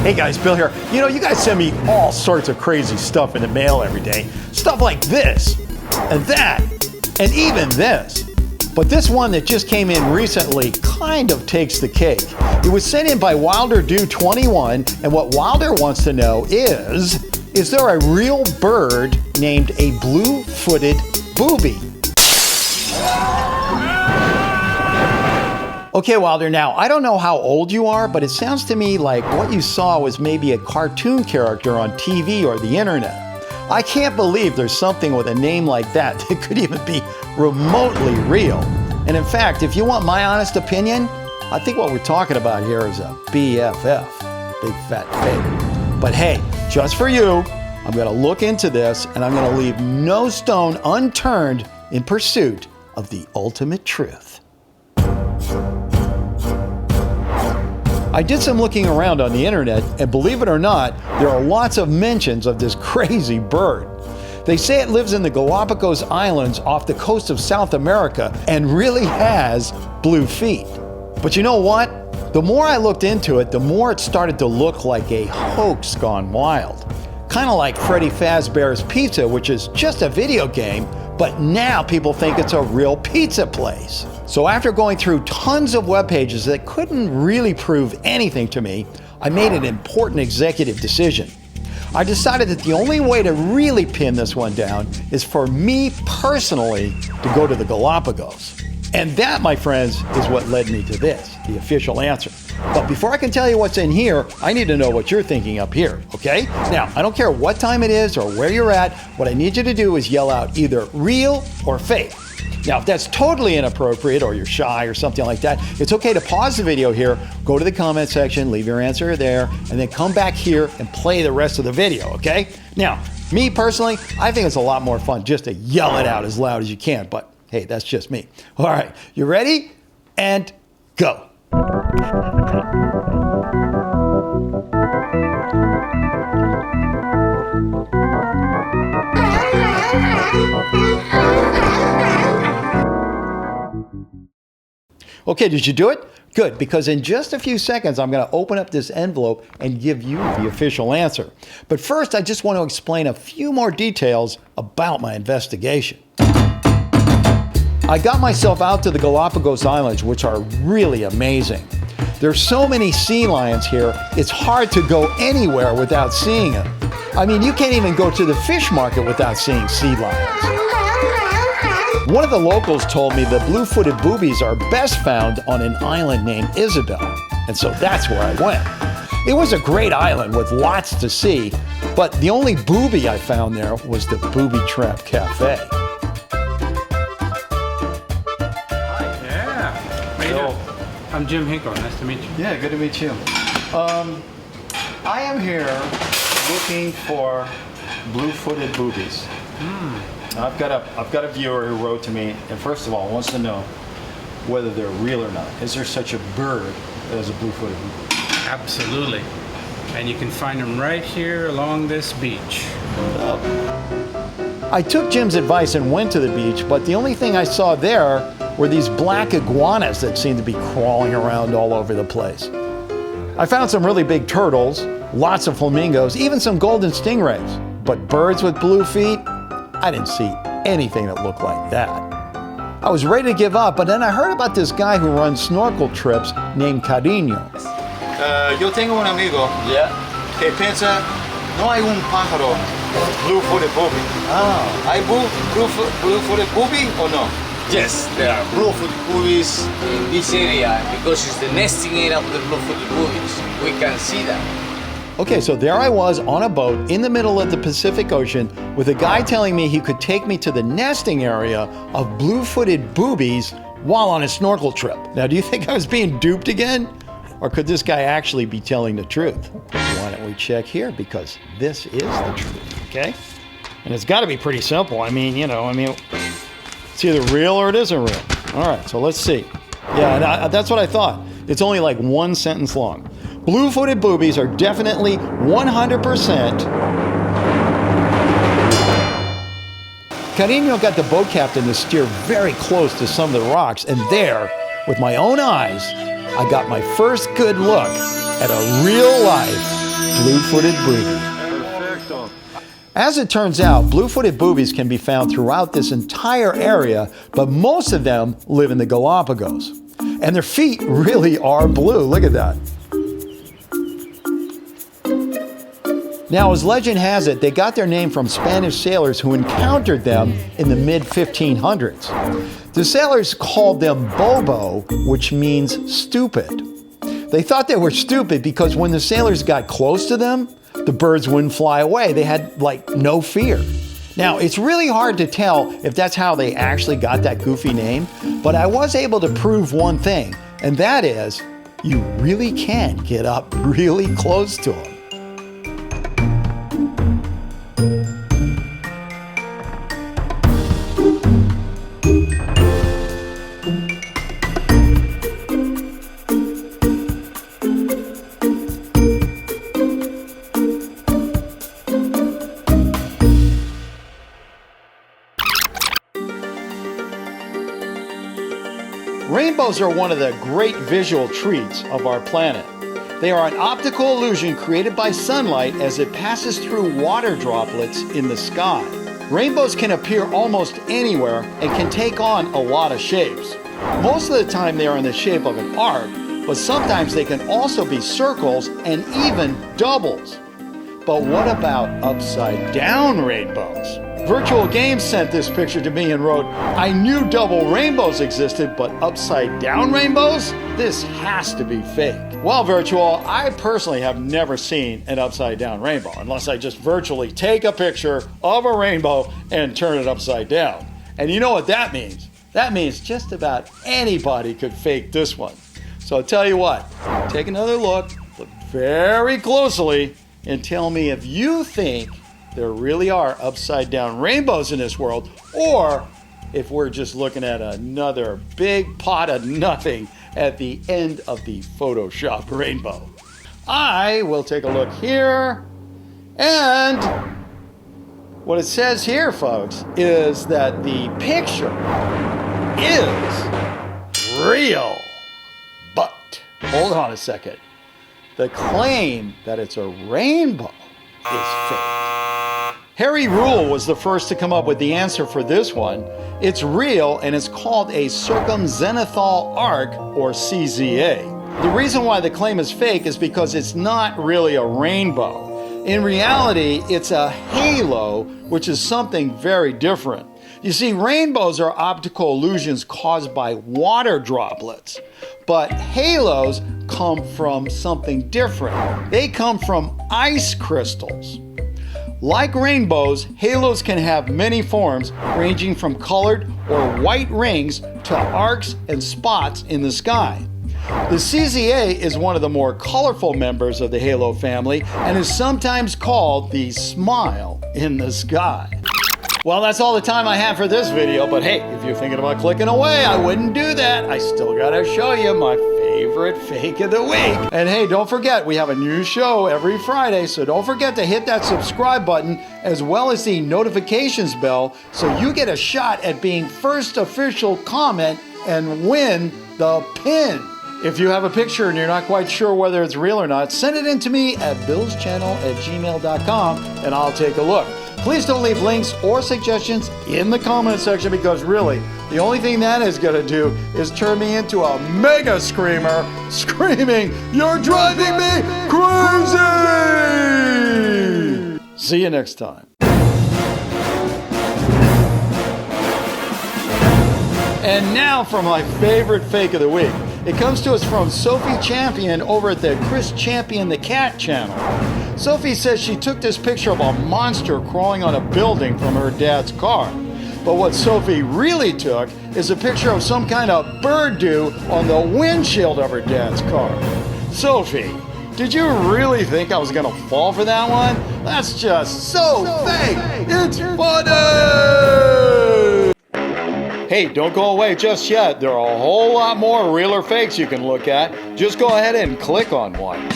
Hey guys, Bill here. You know, you guys send me all sorts of crazy stuff in the mail every day. Stuff like this, and that, and even this. But this one that just came in recently kind of takes the cake. It was sent in by Wilder Dude 21, and what Wilder wants to know is there a real bird named a blue-footed booby? Okay, Wilder, now, I don't know how old you are, but it sounds to me like what you saw was maybe a cartoon character on TV or the internet. I can't believe there's something with a name like that that could even be remotely real. And in fact, if you want my honest opinion, I think what we're talking about here is a BFF, big fat fake. But hey, just for you, I'm gonna look into this and I'm gonna leave no stone unturned in pursuit of the ultimate truth. I did some looking around on the internet, and believe it or not, there are lots of mentions of this crazy bird. They say it lives in the Galapagos Islands off the coast of South America and really has blue feet. But you know what? The more I looked into it, the more it started to look like a hoax gone wild. Kind of like Freddy Fazbear's Pizza, which is just a video game, but now people think it's a real pizza place. So after going through tons of web pages that couldn't really prove anything to me, I made an important executive decision. I decided that the only way to really pin this one down is for me personally to go to the Galapagos. And that, my friends, is what led me to this, the official answer. But before I can tell you what's in here, I need to know what you're thinking up here, okay? Now, I don't care what time it is or where you're at, what I need you to do is yell out either real or fake. Now, if that's totally inappropriate or you're shy or something like that, it's okay to pause the video here, go to the comment section, leave your answer there, and then come back here and play the rest of the video, okay? Now, me personally, I think it's a lot more fun just to yell it out as loud as you can, but hey, that's just me. All right, you ready? And go. Okay, did you do it? Good, because in just a few seconds, I'm going to open up this envelope and give you the official answer. But first, I just want to explain a few more details about my investigation. I got myself out to the Galapagos Islands, which are really amazing. There's so many sea lions here, it's hard to go anywhere without seeing them. I mean, you can't even go to the fish market without seeing sea lions. One of the locals told me the blue-footed boobies are best found on an island named Isabel, and so that's where I went. It was a great island with lots to see, but the only booby I found there was the Booby Trap Cafe. Hi. Yeah. How you doing? I'm Jim Hinkle. Nice to meet you. Yeah, good to meet you. I am here looking for blue-footed boobies. I've got a viewer who wrote to me, and first of all wants to know whether they're real or not. Is there such a bird as a blue-footed booby? Absolutely. And you can find them right here along this beach. I took Jim's advice and went to the beach, but the only thing I saw there were these black iguanas that seemed to be crawling around all over the place. I found some really big turtles, lots of flamingos, even some golden stingrays. But birds with blue feet? I didn't see anything that looked like that. I was ready to give up, but then I heard about this guy who runs snorkel trips named Cariño. Yo tengo un amigo que piensa no hay un pájaro blue-footed booby. Oh. ¿Hay blue-footed booby or no? Yes, there are blue-footed boobies in this area because it's the nesting area of the blue-footed boobies. We can see that. Okay, so there I was on a boat in the middle of the Pacific Ocean with a guy telling me he could take me to the nesting area of blue-footed boobies while on a snorkel trip. Now, do you think I was being duped again? Or could this guy actually be telling the truth? Why don't we check here, because this is the truth, okay? And it's got to be pretty simple. I mean, it's either real or it isn't real. All right, so let's see. Yeah, that's what I thought. It's only like one sentence long. Blue-footed boobies are definitely 100%. Cariño got the boat captain to steer very close to some of the rocks, and there, with my own eyes, I got my first good look at a real-life blue-footed booby. As it turns out, blue-footed boobies can be found throughout this entire area, but most of them live in the Galapagos. And their feet really are blue. Look at that. Now, as legend has it, they got their name from Spanish sailors who encountered them in the mid-1500s. The sailors called them bobo, which means stupid. They thought they were stupid because when the sailors got close to them, the birds wouldn't fly away. They had, like, no fear. Now, it's really hard to tell if that's how they actually got that goofy name, but I was able to prove one thing, and that is, you really can get up really close to them. Rainbows are one of the great visual treats of our planet. They are an optical illusion created by sunlight as it passes through water droplets in the sky. Rainbows can appear almost anywhere and can take on a lot of shapes. Most of the time they are in the shape of an arc, but sometimes they can also be circles and even doubles. But what about upside down rainbows? Virtual Games sent this picture to me and wrote, "I knew double rainbows existed, but upside down rainbows? This has to be fake." Well, Virtual, I personally have never seen an upside down rainbow, unless I just virtually take a picture of a rainbow and turn it upside down. And you know what that means? That means just about anybody could fake this one. So I'll tell you what, take another look very closely, and tell me if you think there really are upside down rainbows in this world, or if we're just looking at another big pot of nothing at the end of the Photoshop rainbow. I will take a look here, and what it says here, folks, is that the picture is real. But, hold on a second. The claim that it's a rainbow is fake. Harry Rule was the first to come up with the answer for this one. It's real, and it's called a circumzenithal arc, or CZA. The reason why the claim is fake is because it's not really a rainbow. In reality, it's a halo, which is something very different. You see, rainbows are optical illusions caused by water droplets, but halos come from something different. They come from ice crystals. Like rainbows, halos can have many forms, ranging from colored or white rings to arcs and spots in the sky. The CZA is one of the more colorful members of the halo family and is sometimes called the smile in the sky. Well, that's all the time I have for this video, but hey, if you're thinking about clicking away, I wouldn't do that. I still gotta show you my favorite fake of the week. And hey, don't forget, we have a new show every Friday, so don't forget to hit that subscribe button as well as the notifications bell so you get a shot at being first official comment and win the pin. If you have a picture and you're not quite sure whether it's real or not, send it in to me at BILLSCHANNEL@gmail.com and I'll take a look. Please don't leave links or suggestions in the comment section, because really, the only thing that is going to do is turn me into a mega screamer screaming, "You're driving me crazy!" See you next time. And now for my favorite fake of the week. It comes to us from Sophie Champion over at the Chris Champion the Cat channel. Sophie says she took this picture of a monster crawling on a building from her dad's car. But what Sophie really took is a picture of some kind of bird do on the windshield of her dad's car. Sophie, did you really think I was gonna fall for that one? That's just so fake! It's funny! Hey, don't go away just yet. There are a whole lot more real or fakes you can look at. Just go ahead and click on one.